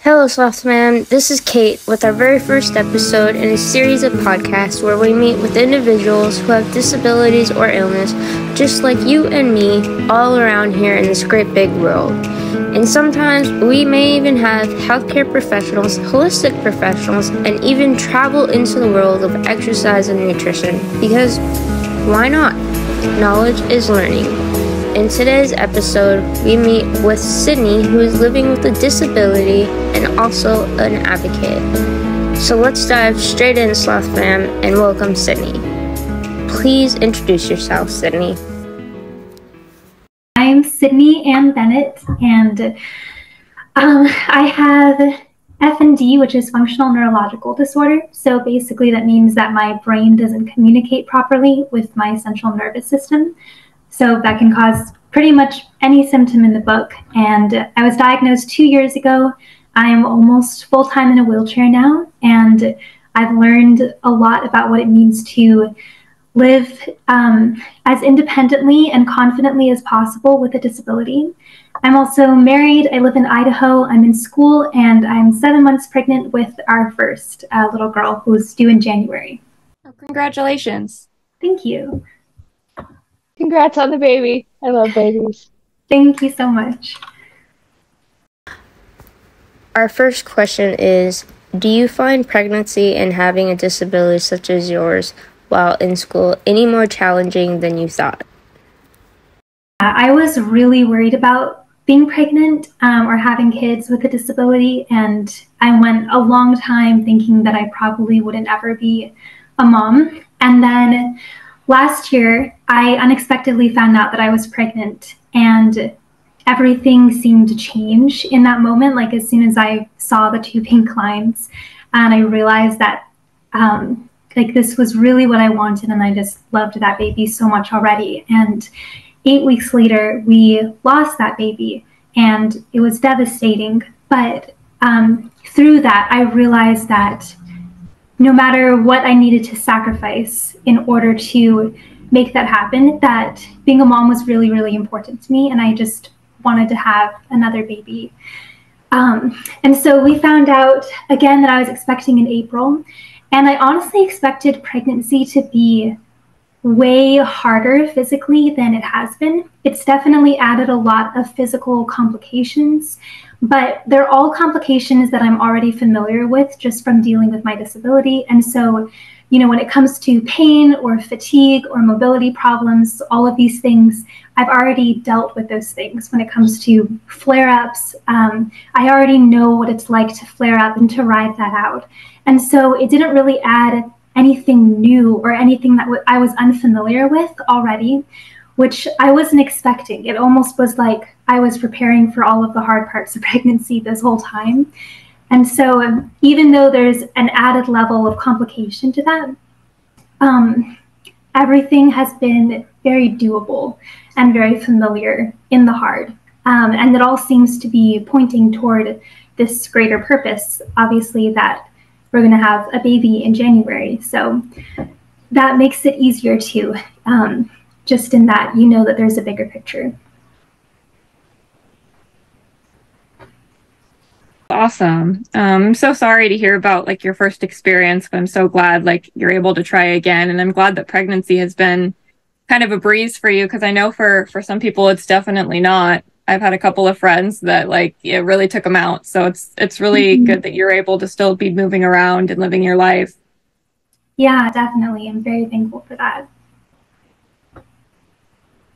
Hello, Sloth Man. This is Kate with our very first episode in a series of podcasts where we meet with individuals who have disabilities or illness, just like you and me, all around here in this great big world. And sometimes we may even have healthcare professionals, holistic professionals, and even travel into the world of exercise and nutrition. Because why not? Knowledge is learning. In today's episode, we meet with Sydney, who is living with a disability and also an advocate. So let's dive straight in, Sloth fam, and welcome Sydney. Please introduce yourself, Sydney. I'm Sydney Ann Bennett, and I have FND, which is functional neurological disorder. So basically that means that my brain doesn't communicate properly with my central nervous system. So that can cause pretty much any symptom in the book. And I was diagnosed 2 years ago. I am almost full-time in a wheelchair now, and I've learned a lot about what it means to live as independently and confidently as possible with a disability. I'm also married. I live in Idaho. I'm in school, and I'm 7 months pregnant with our first little girl who's due in January. Oh, congratulations. Thank you. Congrats on the baby. I love babies. Thank you so much. Our first question is, do you find pregnancy and having a disability such as yours while in school any more challenging than you thought? I was really worried about being pregnant or having kids with a disability, and I went a long time thinking that I probably wouldn't ever be a mom. And then last year, I unexpectedly found out that I was pregnant, and everything seemed to change in that moment. Like as soon as I saw the 2 pink lines, and I realized that this was really what I wanted, and I just loved that baby so much already. And 8 weeks later, we lost that baby, and it was devastating. But through that, I realized that no matter what I needed to sacrifice in order to make that happen, that being a mom was really, really important to me, and I just wanted to have another baby. And so we found out again that I was expecting in April, and I honestly expected pregnancy to be way harder physically than it has been. It's definitely added a lot of physical complications, but they're all complications that I'm already familiar with just from dealing with my disability. And so, when it comes to pain or fatigue or mobility problems, all of these things, I've already dealt with those things. When it comes to flare-ups, I already know what it's like to flare up and to ride that out. And so it didn't really add anything new or anything that I was unfamiliar with already, which I wasn't expecting. It almost was like I was preparing for all of the hard parts of pregnancy this whole time. And so even though there's an added level of complication to that, everything has been very doable and very familiar in the hard. And it all seems to be pointing toward this greater purpose, obviously, that we're going to have a baby in January. So that makes it easier too, just in that that there's a bigger picture. Awesome. I'm so sorry to hear about your first experience, but I'm so glad you're able to try again. And I'm glad that pregnancy has been kind of a breeze for you, because I know for some people it's definitely not. I've had a couple of friends that it really took them out. So it's really good that you're able to still be moving around and living your life. Yeah, definitely. I'm very thankful for that.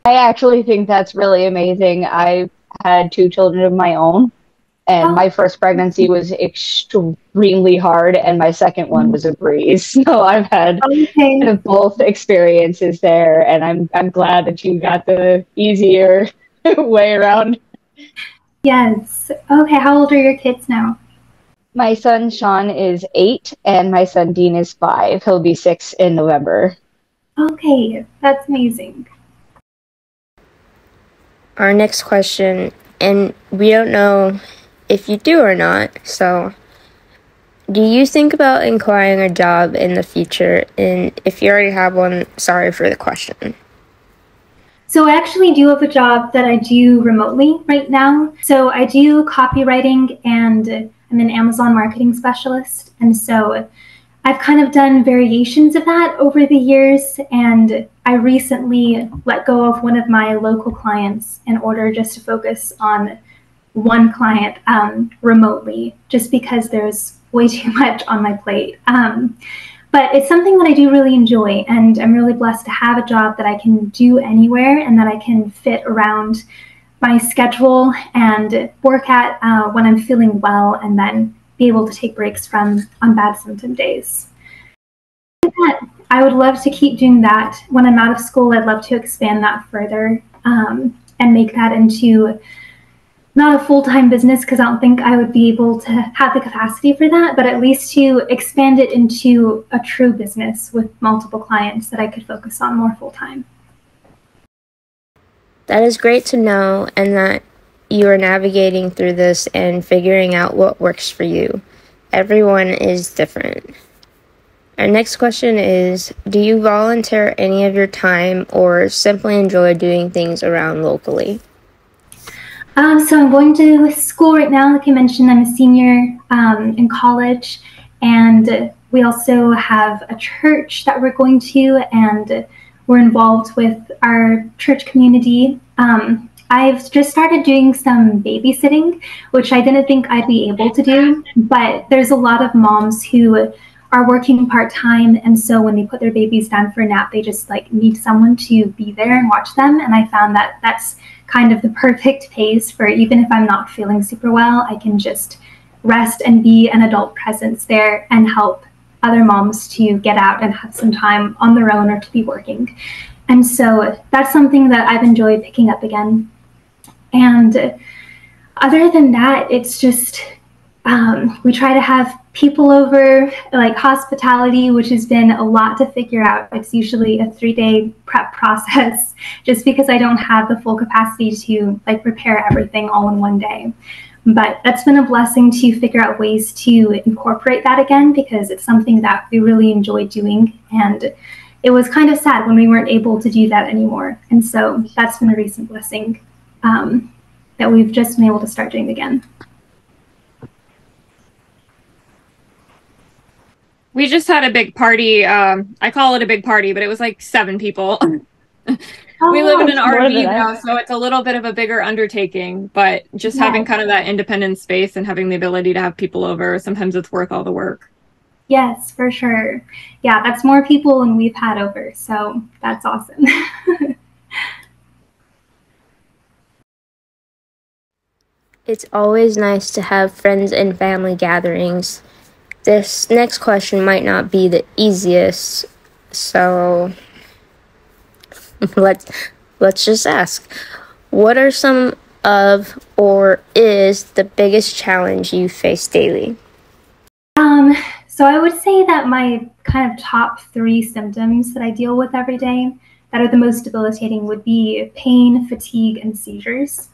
I actually think that's really amazing. I had 2 children of my own, and my first pregnancy was extremely hard, and my second one was a breeze. So I've had kind of both experiences there, and I'm glad that you got the easier way around. Yes. Okay, how old are your kids now? My son Sean is 8, and my son Dean is 5. He'll be 6 in November. Okay, that's amazing. Our next question, and we don't know if you do or not, so do you think about acquiring a job in the future? And if you already have one, sorry for the question. So I actually do have a job that I do remotely right now. So I do copywriting, and I'm an Amazon marketing specialist. And so I've kind of done variations of that over the years. And I recently let go of one of my local clients in order just to focus on one client remotely, just because there's way too much on my plate. But it's something that I do really enjoy, and I'm really blessed to have a job that I can do anywhere and that I can fit around my schedule and work at when I'm feeling well, and then be able to take breaks from on bad symptom days. I would love to keep doing that. When I'm out of school, I'd love to expand that further and make that into not a full-time business, because I don't think I would be able to have the capacity for that, but at least to expand it into a true business with multiple clients that I could focus on more full-time. That is great to know, and that you are navigating through this and figuring out what works for you. Everyone is different. Our next question is, do you volunteer any of your time or simply enjoy doing things around locally? So I'm going to school right now. Like I mentioned, I'm a senior in college, and we also have a church that we're going to, and we're involved with our church community. I've just started doing some babysitting, which I didn't think I'd be able to do, but there's a lot of moms who are working part-time, and so when they put their babies down for a nap, they just need someone to be there and watch them. And I found that that's kind of the perfect pace for, even if I'm not feeling super well, I can just rest and be an adult presence there and help other moms to get out and have some time on their own or to be working. And so that's something that I've enjoyed picking up again. And other than that, it's just we try to have people over, like hospitality, which has been a lot to figure out. It's usually a 3-day prep process, just because I don't have the full capacity to prepare everything all in one day. But that's been a blessing to figure out ways to incorporate that again, because it's something that we really enjoy doing. And it was kind of sad when we weren't able to do that anymore. And so that's been a recent blessing that we've just been able to start doing again. We just had a big party. I call it a big party, but it was 7 people. We live in an RV now, so it's a little bit of a bigger undertaking, but just having kind of that independent space and having the ability to have people over, sometimes it's worth all the work. Yes, for sure. Yeah, that's more people than we've had over, so that's awesome. It's always nice to have friends and family gatherings. This next question might not be the easiest, so let's just ask. What are some of, or is the biggest challenge you face daily? So I would say that my kind of top 3 symptoms that I deal with every day that are the most debilitating would be pain, fatigue, and seizures.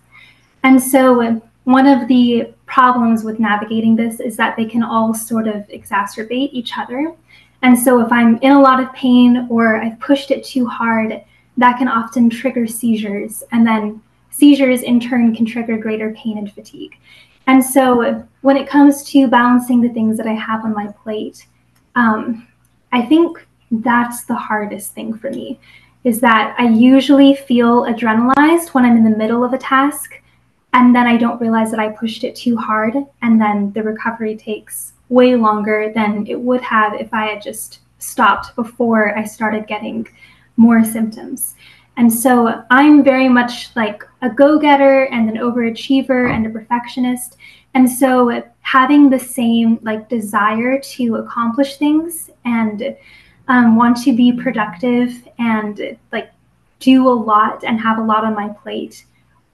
And so one of the problems with navigating this is that they can all sort of exacerbate each other. And so if I'm in a lot of pain or I've pushed it too hard, that can often trigger seizures. And then seizures in turn can trigger greater pain and fatigue. And so when it comes to balancing the things that I have on my plate, I think that's the hardest thing for me, is that I usually feel adrenalized when I'm in the middle of a task, and then I don't realize that I pushed it too hard, and then the recovery takes way longer than it would have if I had just stopped before I started getting more symptoms. And so I'm very much like a go-getter and an overachiever and a perfectionist. And so having the same desire to accomplish things and want to be productive and do a lot and have a lot on my plate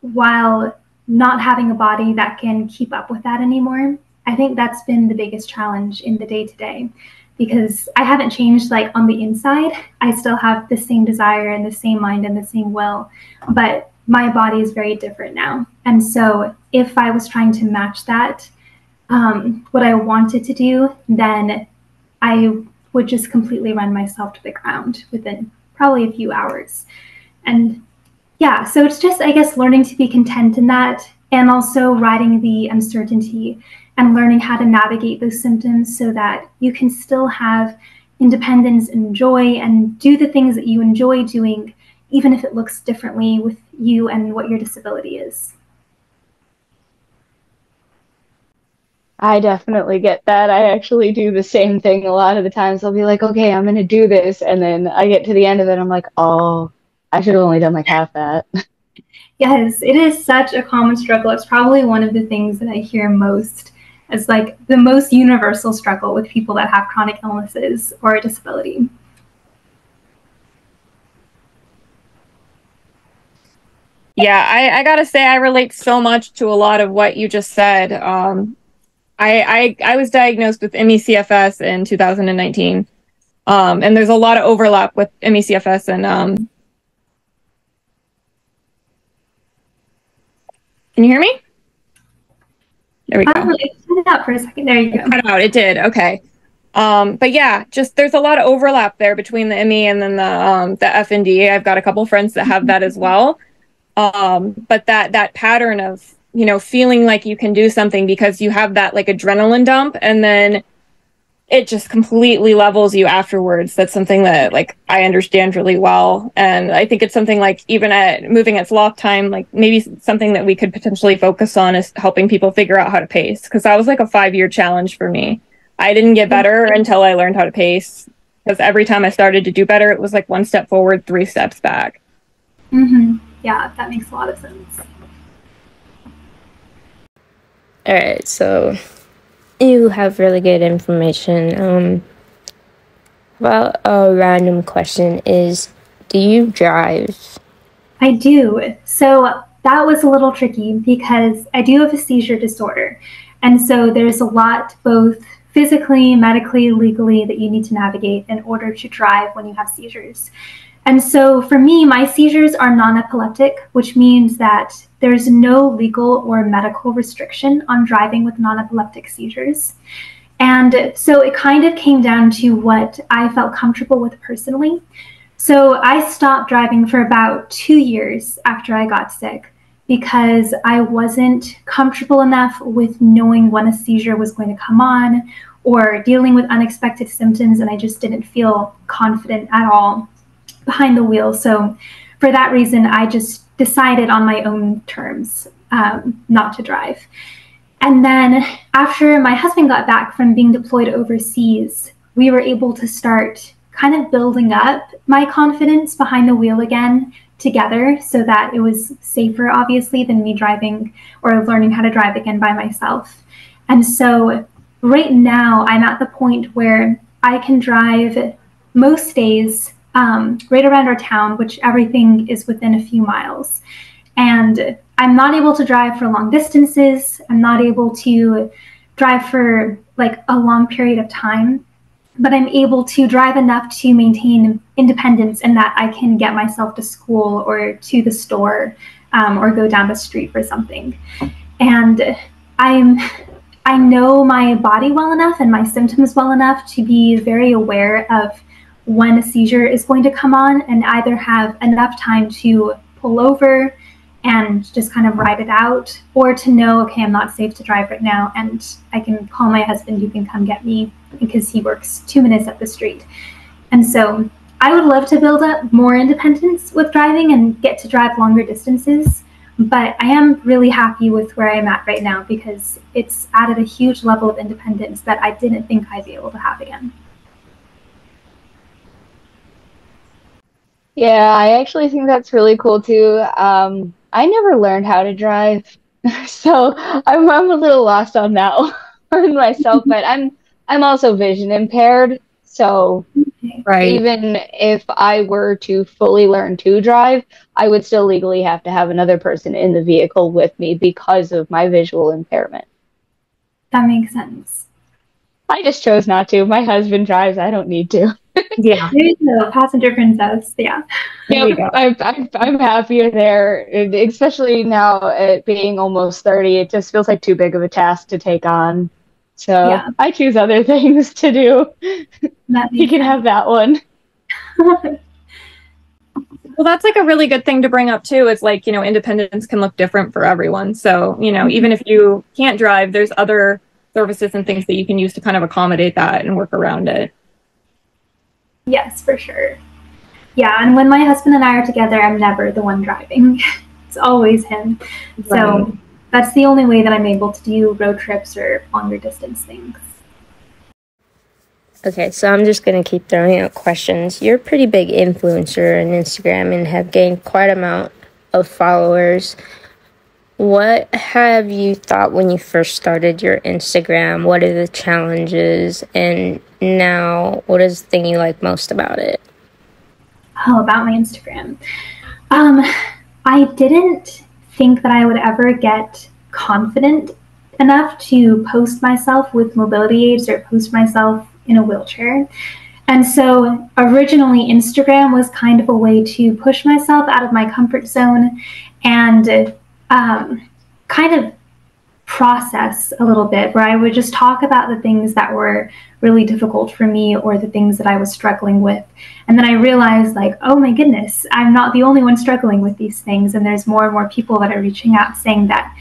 while not having a body that can keep up with that anymore, I think that's been the biggest challenge in the day-to-day, because I haven't changed on the inside. I still have the same desire and the same mind and the same will, but my body is very different now. And so if I was trying to match that, what I wanted to do, then I would just completely run myself to the ground within probably a few hours. And yeah, so it's just, I guess, learning to be content in that, and also riding the uncertainty and learning how to navigate those symptoms so that you can still have independence and joy and do the things that you enjoy doing, even if it looks differently with you and what your disability is. I definitely get that. I actually do the same thing a lot of the times. I'll be like, okay, I'm going to do this. And then I get to the end of it. I'm like, oh, I should have only done like half that. Yes, it is such a common struggle. It's probably one of the things that I hear most as like the most universal struggle with people that have chronic illnesses or a disability. Yeah, I gotta say I relate so much to a lot of what you just said. I was diagnosed with ME/CFS in 2019, and there's a lot of overlap with ME/CFS and can you hear me? There we go. It cut out for a second. There you go. It cut out. It did. Okay. But yeah, just there's a lot of overlap there between the ME and then the FND. I've got a couple friends that have that as well. But that pattern of, you know, feeling like you can do something because you have that like adrenaline dump and then it just completely levels you afterwards. That's something that like I understand really well. And I think it's something like even at moving at Sloth time, like maybe something that we could potentially focus on is helping people figure out how to pace. Because that was like a 5-year challenge for me. I didn't get better until I learned how to pace. Because every time I started to do better, it was like 1 step forward, 3 steps back. Mm-hmm. Yeah, that makes a lot of sense. All right, so you have really good information. About a random question is, do you drive? I do. So that was a little tricky because I do have a seizure disorder. And so there's a lot, both physically, medically, legally, that you need to navigate in order to drive when you have seizures. And so for me, my seizures are non-epileptic, which means that there's no legal or medical restriction on driving with non-epileptic seizures. And so it kind of came down to what I felt comfortable with personally. So I stopped driving for about 2 years after I got sick because I wasn't comfortable enough with knowing when a seizure was going to come on or dealing with unexpected symptoms, and I just didn't feel confident at all behind the wheel. So for that reason, I just decided on my own terms not to drive. And then after my husband got back from being deployed overseas, we were able to start kind of building up my confidence behind the wheel again together so that it was safer, obviously, than me driving or learning how to drive again by myself. And so right now, I'm at the point where I can drive most days right around our town, which everything is within a few miles. And I'm not able to drive for long distances. I'm not able to drive for like a long period of time, but I'm able to drive enough to maintain independence in that I can get myself to school or to the store or go down the street for something. And I know my body well enough and my symptoms well enough to be very aware of when a seizure is going to come on and either have enough time to pull over and just kind of ride it out, or to know, okay, I'm not safe to drive right now and I can call my husband who can come get me because he works 2 minutes up the street. And so I would love to build up more independence with driving and get to drive longer distances, but I am really happy with where I'm at right now because it's added a huge level of independence that I didn't think I'd be able to have again. Yeah, I actually think that's really cool too. I never learned how to drive, so I'm a little lost on that one myself. But I'm also vision impaired, so Right. even if I were to fully learn to drive, I would still legally have to have another person in the vehicle with me because of my visual impairment. That makes sense. I just chose not to. My husband drives. I don't need to. Yeah. There you go, passenger princess. Yeah. There you Yep, go. I'm happier there, especially now at being almost 30. It just feels like too big of a task to take on. So Yeah. I choose other things to do. That You makes can have that one. sense. Well, that's like a really good thing to bring up too. It's like, you know, independence can look different for everyone. So, you know, even if you can't drive, there's other services and things that you can use to kind of accommodate that and work around it. Yes, for sure. Yeah, and when my husband and I are together, I'm never the one driving. It's always him. Right. So that's the only way that I'm able to do road trips or longer distance things. Okay, so I'm just going to keep throwing out questions. You're a pretty big influencer on Instagram and have gained quite an amount of followers. What have you thought when you first started your Instagram? What are the challenges? And now, what is the thing you like most about it? Oh, about my Instagram. I didn't think that I would ever get confident enough to post myself with mobility aids or post myself in a wheelchair. And so originally Instagram was kind of a way to push myself out of my comfort zone and kind of process a little bit, where I would just talk about the things that were really difficult for me or the things that I was struggling with. And then I realized, like, oh my goodness, I'm not the only one struggling with these things. And there's more and more people that are reaching out saying that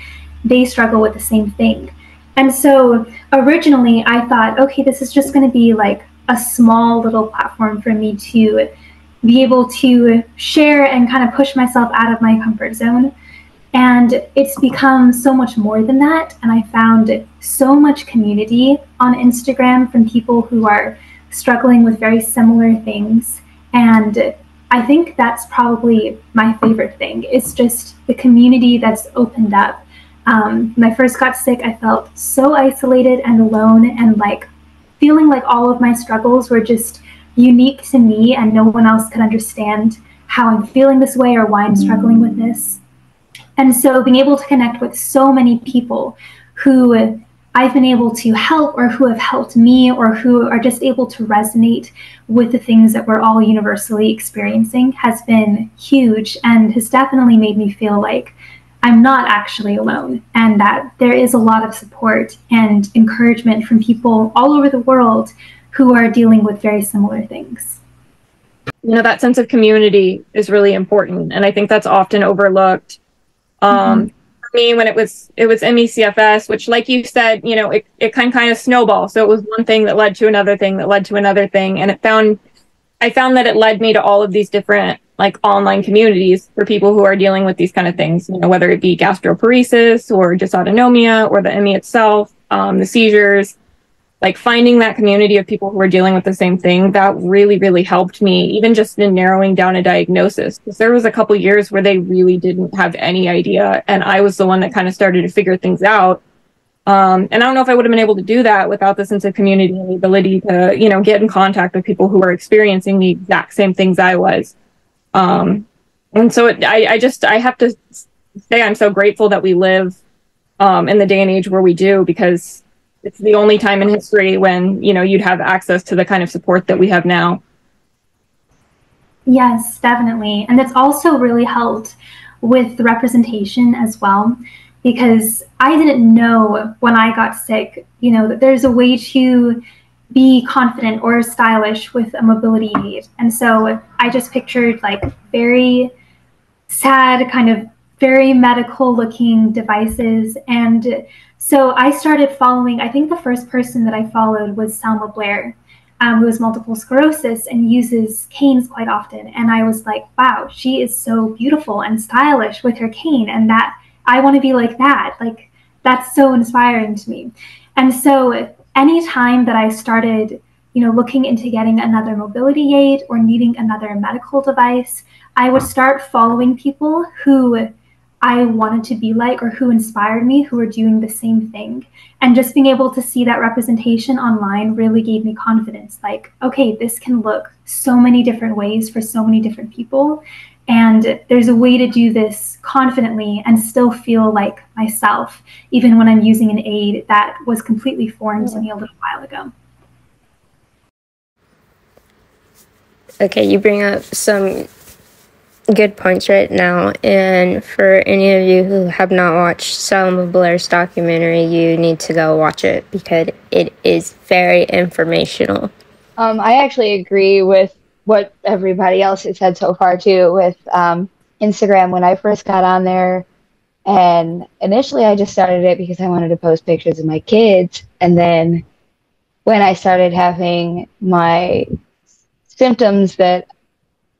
they struggle with the same thing. And so originally I thought, okay, this is just going to be like a small little platform for me to be able to share and kind of push myself out of my comfort zone. And it's become so much more than that. And I found so much community on Instagram from people who are struggling with very similar things. And I think that's probably my favorite thing. It's just the community that's opened up. When I first got sick, I felt so isolated and alone and like feeling like all of my struggles were just unique to me and no one else could understand how I'm feeling this way or why I'm struggling with this. And so being able to connect with so many people who I've been able to help or who have helped me or who are just able to resonate with the things that we're all universally experiencing has been huge and has definitely made me feel like I'm not actually alone and that there is a lot of support and encouragement from people all over the world who are dealing with very similar things. You know, that sense of community is really important. And I think that's often overlooked. For me, when it was MECFS, which, like you said, you know, it kind of snowball. So it was one thing that led to another thing that led to another thing. And I found that it led me to all of these different like online communities for people who are dealing with these kind of things, you know, whether it be gastroparesis or dysautonomia or the ME itself, the seizures, like finding that community of people who are dealing with the same thing, that really, really helped me, even just in narrowing down a diagnosis. Because there was a couple years where they really didn't have any idea. And I was the one that kind of started to figure things out. And I don't know if I would have been able to do that without the sense of community and the ability to, you know, get in contact with people who are experiencing the exact same things I was. And so I have to say I'm so grateful that we live in the day and age where we do, because it's the only time in history when, you know, you'd have access to the kind of support that we have now. Yes, definitely. And it's also really helped with the representation as well, because I didn't know when I got sick, you know, that there's a way to be confident or stylish with a mobility aid. And so I just pictured like very sad, kind of very medical looking devices. And so I started following, I think the first person that I followed was Selma Blair, who has multiple sclerosis and uses canes quite often. And I was like, wow, she is so beautiful and stylish with her cane, and that I want to be like that. Like, that's so inspiring to me. And so anytime that I started, you know, looking into getting another mobility aid or needing another medical device, I would start following people who I wanted to be like or who inspired me, who were doing the same thing. And just being able to see that representation online really gave me confidence. Like, okay, this can look so many different ways for so many different people. And there's a way to do this confidently and still feel like myself, even when I'm using an aid that was completely foreign to me a little while ago. Okay, you bring up some good points right now. And for any of you who have not watched Selma Blair's documentary, you need to go watch it because it is very informational. I actually agree with what everybody else has said so far too with Instagram. When I first got on there, and initially I just started it because I wanted to post pictures of my kids, And then when I started having my symptoms that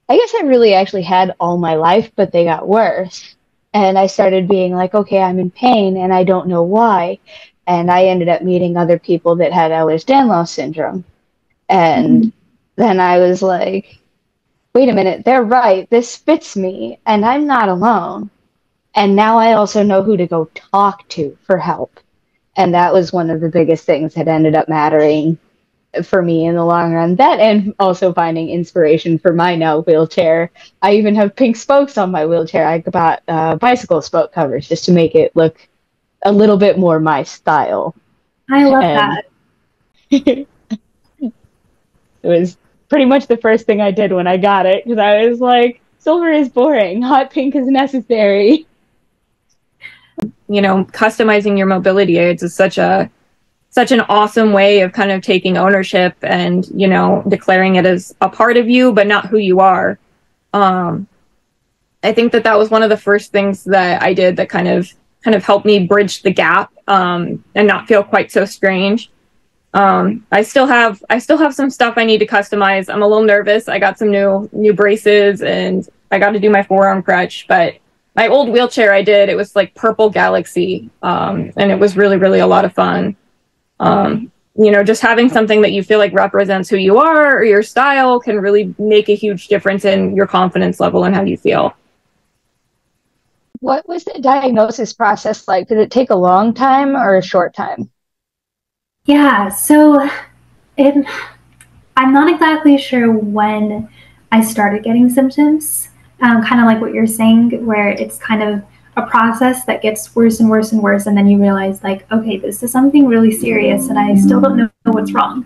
I guess I really actually had all my life, but they got worse. And I started being like, okay, I'm in pain and I don't know why. And I ended up meeting other people that had Ehlers-Danlos syndrome. And then I was like, wait a minute, they're right. This fits me and I'm not alone. And now I also know who to go talk to for help. And that was one of the biggest things that ended up mattering for me in the long run. That and also finding inspiration for my now wheelchair. I even have pink spokes on my wheelchair. I bought bicycle spoke covers just to make it look a little bit more my style. I love that. It was pretty much the first thing I did when I got it, because I was like, silver is boring, hot pink is necessary. You know, customizing your mobility aids is such an awesome way of kind of taking ownership and, you know, declaring it as a part of you, but not who you are. I think that was one of the first things that I did that kind of helped me bridge the gap, and not feel quite so strange. I still have some stuff I need to customize. I'm a little nervous. I got some new braces and I got to do my forearm crutch, but my old wheelchair it was like Purple Galaxy. And it was really, really a lot of fun. You know, just having something that you feel like represents who you are or your style can really make a huge difference in your confidence level and how you feel. What was the diagnosis process like? Did it take a long time or a short time? Yeah, so I'm not exactly sure when I started getting symptoms, kind of like what you're saying, where it's kind of a process that gets worse and worse and worse, and then you realize, like, okay, this is something really serious, and I still don't know what's wrong.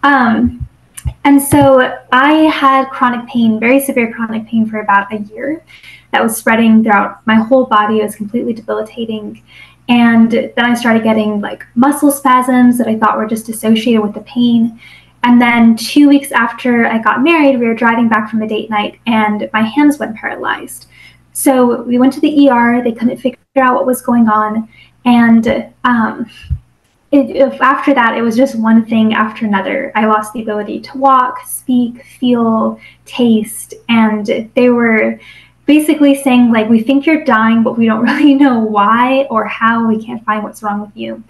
And so I had chronic pain, very severe chronic pain for about a year that was spreading throughout my whole body. It was completely debilitating. And then I started getting like muscle spasms that I thought were just associated with the pain. And then 2 weeks after I got married, we were driving back from a date night and my hands went paralyzed. So we went to the ER. They couldn't figure out what was going on. And after that, it was just one thing after another. I lost the ability to walk, speak, feel, taste. And they were basically saying, like, we think you're dying, but we don't really know why or how. We can't find what's wrong with you.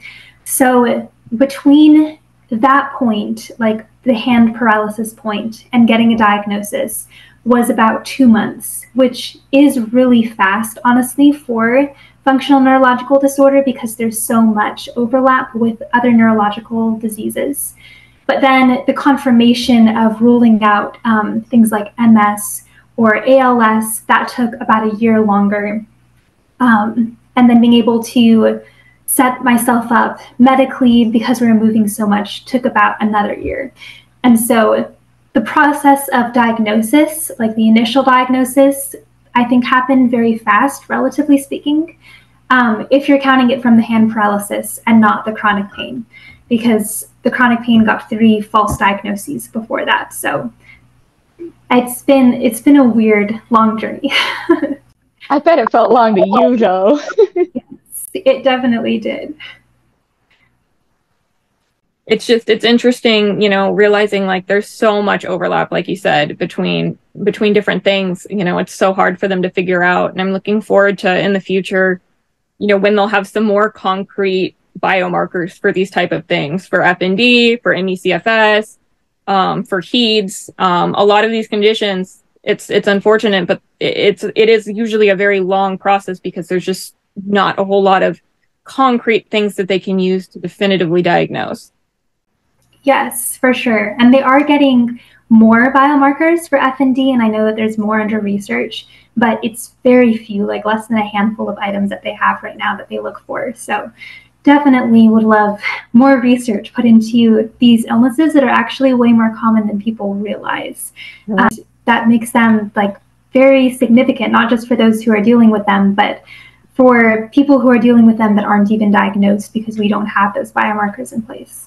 So between that point, like the hand paralysis point, and getting a diagnosis was about 2 months, which is really fast, honestly, for functional neurological disorder because there's so much overlap with other neurological diseases. But then the confirmation of ruling out things like MS or ALS, that took about a year longer. And then being able to set myself up medically because we were moving so much took about another year. And so the process of diagnosis, like the initial diagnosis, I think happened very fast, relatively speaking, if you're counting it from the hand paralysis and not the chronic pain, because the chronic pain got 3 false diagnoses before that. So it's been a weird, long journey. I bet it felt long to you, though. Yes, it definitely did. It's interesting, you know, realizing like there's so much overlap, like you said, between different things. You know, it's so hard for them to figure out. And I'm looking forward to in the future, you know, when they'll have some more concrete biomarkers for these type of things, for FND, for ME/CFS, for HEEDS. A lot of these conditions, it's unfortunate, but it is usually a very long process because there's just not a whole lot of concrete things that they can use to definitively diagnose. Yes, for sure. And they are getting more biomarkers for FND, and I know that there's more under research, but it's very few, like less than a handful of items that they have right now that they look for. So definitely would love more research put into these illnesses that are actually way more common than people realize. That makes them like very significant, not just for those who are dealing with them, but for people who are dealing with them that aren't even diagnosed because we don't have those biomarkers in place.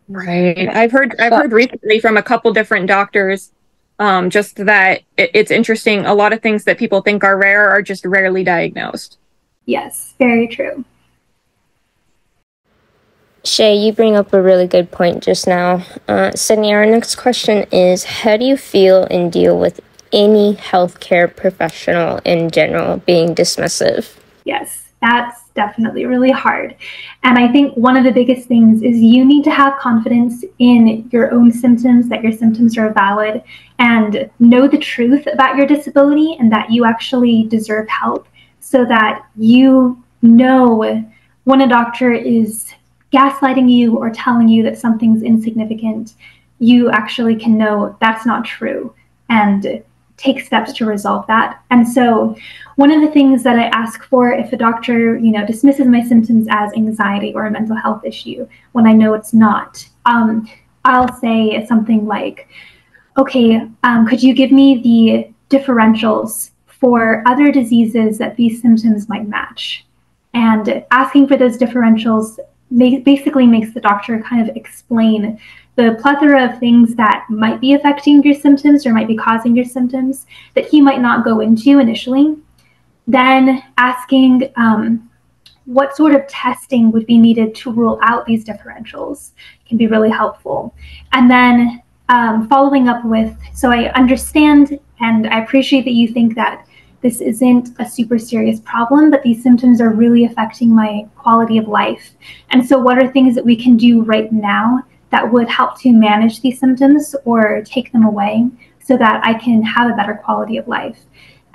Right. I've heard recently from a couple different doctors, just that it's interesting. A lot of things that people think are rare are just rarely diagnosed. Yes, very true. Shay, you bring up a really good point just now. Sydney, our next question is, how do you feel and deal with any healthcare professional in general being dismissive? Yes, that's definitely really hard. And I think one of the biggest things is you need to have confidence in your own symptoms, that your symptoms are valid, and know the truth about your disability and that you actually deserve help, so that you know when a doctor is gaslighting you or telling you that something's insignificant, you actually can know that's not true and take steps to resolve that. And so one of the things that I ask for if a doctor, dismisses my symptoms as anxiety or a mental health issue when I know it's not, I'll say something like, okay, could you give me the differentials for other diseases that these symptoms might match? And asking for those differentials basically makes the doctor kind of explain the plethora of things that might be affecting your symptoms or might be causing your symptoms that he might not go into initially. Then asking what sort of testing would be needed to rule out these differentials can be really helpful. And then following up with, so I understand and I appreciate that you think that this isn't a super serious problem, but these symptoms are really affecting my quality of life. And so what are things that we can do right now that would help to manage these symptoms or take them away so that I can have a better quality of life?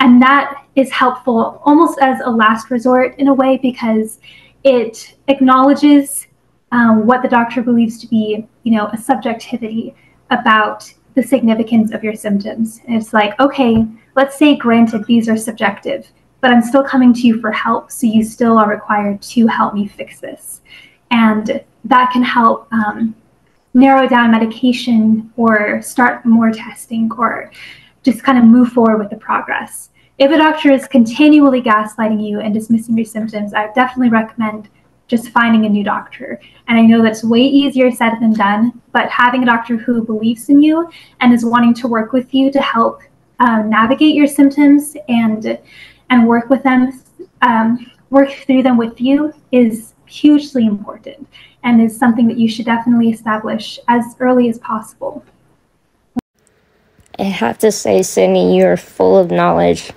And that is helpful almost as a last resort in a way, because it acknowledges what the doctor believes to be, a subjectivity about the significance of your symptoms. And it's like, okay, let's say granted these are subjective, but I'm still coming to you for help, so you still are required to help me fix this. And that can help narrow down medication or start more testing or just kind of move forward with the progress. If a doctor is continually gaslighting you and dismissing your symptoms, I definitely recommend just finding a new doctor. And I know that's way easier said than done, but having a doctor who believes in you and is wanting to work with you to help navigate your symptoms and work with them, work through them with you is hugely important and is something that you should definitely establish as early as possible. I have to say, Sydney, you're full of knowledge.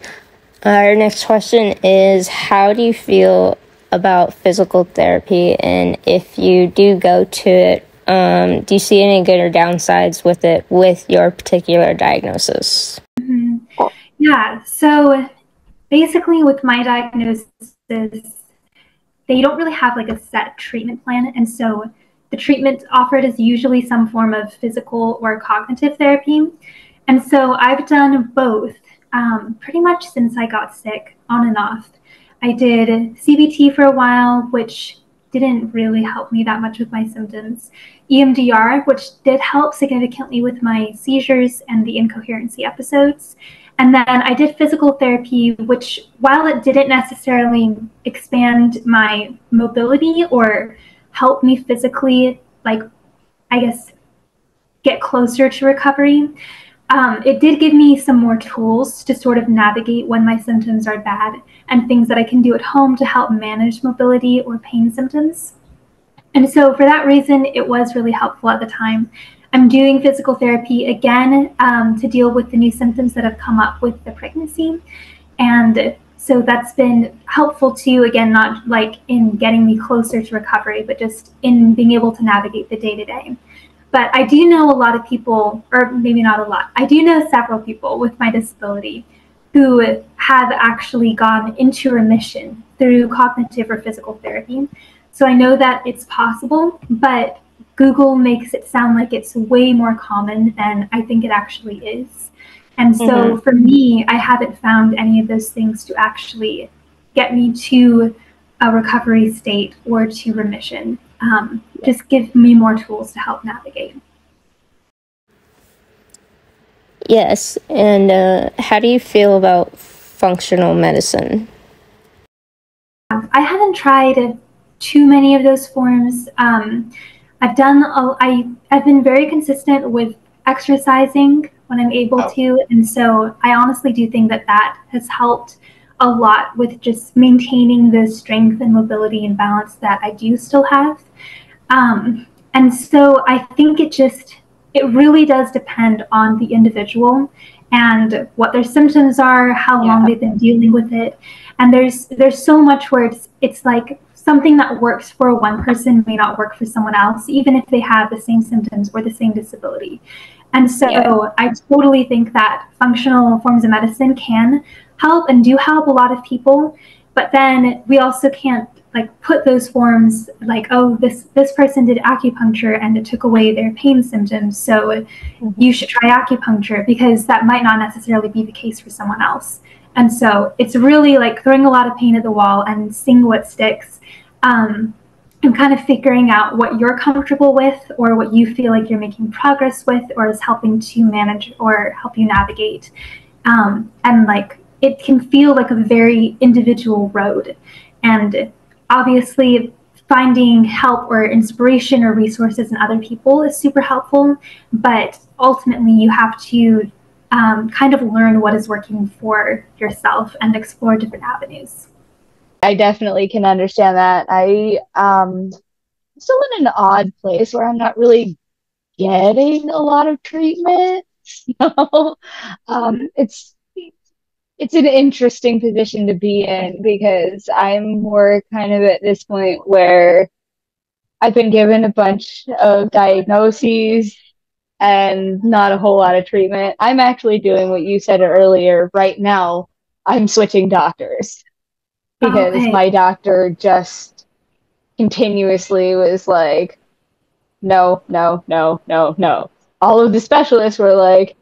Our next question is, how do you feel about physical therapy? And if you do go to it, do you see any good or downsides with it with your particular diagnosis? Mm-hmm. Yeah, so basically with my diagnosis, they don't really have like a set treatment plan. And so the treatment offered is usually some form of physical or cognitive therapy. And so I've done both pretty much since I got sick, on and off. I did CBT for a while, which didn't really help me that much with my symptoms. EMDR, which did help significantly with my seizures and the incoherency episodes. And then I did physical therapy, which, while it didn't necessarily expand my mobility or help me physically, get closer to recovery, it did give me some more tools to sort of navigate when my symptoms are bad and things that I can do at home to help manage mobility or pain symptoms. And so for that reason, it was really helpful at the time. I'm doing physical therapy again to deal with the new symptoms that have come up with the pregnancy. And so that's been helpful too, again, not like in getting me closer to recovery, but just in being able to navigate the day-to-day. But I do know a lot of people, or maybe not a lot, I do know several people with my disability who have actually gone into remission through cognitive or physical therapy. So I know that it's possible, but Google makes it sound like it's way more common than I think it actually is. And so for me, I haven't found any of those things to actually get me to a recovery state or to remission. Just give me more tools to help navigate. Yes, and how do you feel about functional medicine? I haven't tried too many of those forms. I've been very consistent with exercising when I'm able to, and so I honestly do think that has helped a lot with just maintaining the strength and mobility and balance that I do still have. And so I think it really does depend on the individual and what their symptoms are, how long they've been dealing with it. And there's so much where it's like something that works for one person may not work for someone else, even if they have the same symptoms or the same disability. And so I totally think that functional forms of medicine can help and do help a lot of people, but then we also can't like put those forms like, oh, this person did acupuncture and it took away their pain symptoms, so you should try acupuncture, because that might not necessarily be the case for someone else. And so it's really like throwing a lot of paint at the wall and seeing what sticks, and kind of figuring out what you're comfortable with or what you feel like you're making progress with or is helping to manage or help you navigate. And like it can feel like a very individual road. And obviously, finding help or inspiration or resources in other people is super helpful, but ultimately you have to kind of learn what is working for yourself and explore different avenues. I definitely can understand that. I'm still in an odd place where I'm not really getting a lot of treatment. So it's an interesting position to be in, because I'm more kind of at this point where I've been given a bunch of diagnoses and not a whole lot of treatment. I'm actually doing what you said earlier. Right now, I'm switching doctors, because my doctor just continuously was like, no, no, no, no, no. All of the specialists were like,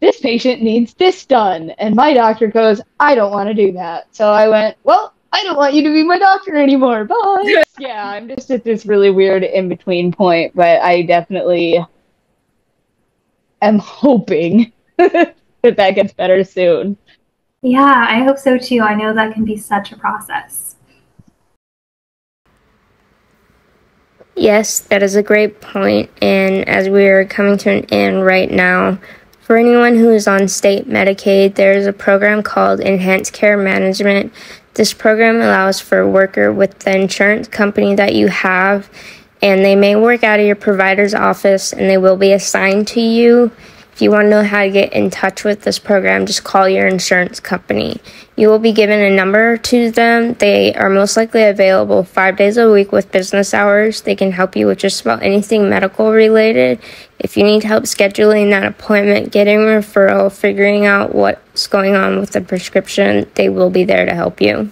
this patient needs this done. And my doctor goes, I don't want to do that. So I went, well, I don't want you to be my doctor anymore. Bye. Yeah, I'm just at this really weird in-between point, but I definitely am hoping that gets better soon. Yeah, I hope so too. I know that can be such a process. Yes, that is a great point. And as we are coming to an end right now, for anyone who is on state Medicaid, there is a program called Enhanced Care Management. This program allows for a worker with the insurance company that you have, and they may work out of your provider's office, and they will be assigned to you. If you want to know how to get in touch with this program, just call your insurance company. You will be given a number to them. They are most likely available 5 days a week with business hours. They can help you with just about anything medical related. If you need help scheduling that appointment, getting a referral, figuring out what's going on with the prescription, they will be there to help you.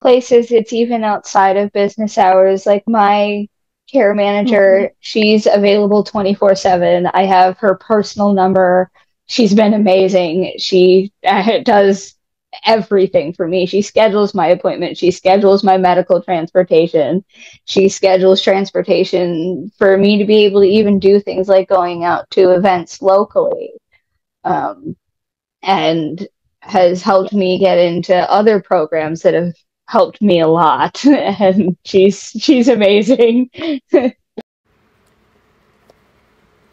Places, it's even outside of business hours. Like my care manager, she's available 24/7. I have her personal number. She's been amazing. She does everything for me. She schedules my appointment. She schedules my medical transportation. She schedules transportation for me to be able to even do things like going out to events locally, and has helped me get into other programs that have helped me a lot. And she's amazing.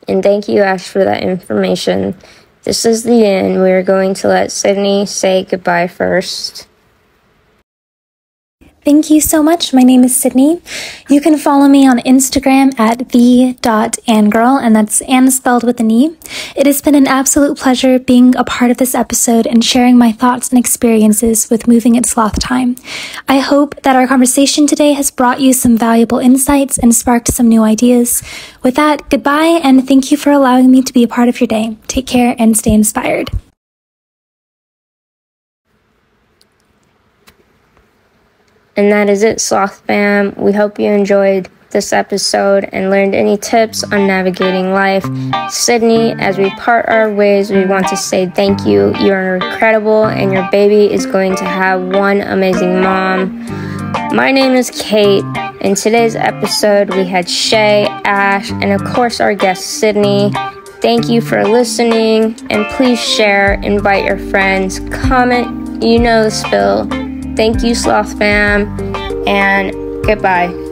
And thank you, Ash, for that information. This is the end. We're going to let Sydney say goodbye first. Thank you so much. My name is Sydney. You can follow me on Instagram at the.annegirl, and that's Anne spelled with an E. It has been an absolute pleasure being a part of this episode and sharing my thoughts and experiences with moving at Sloth Time. I hope that our conversation today has brought you some valuable insights and sparked some new ideas. With that, goodbye, and thank you for allowing me to be a part of your day. Take care and stay inspired. And that is it, Sloth fam. We hope you enjoyed this episode and learned any tips on navigating life. Sydney, as we part our ways, we want to say thank you. You are incredible, and your baby is going to have one amazing mom. My name is Kate. In today's episode, we had Shay, Ash, and of course our guest, Sydney. Thank you for listening, and please share, invite your friends, comment, you know the spill. Thank you, Sloth fam, and goodbye.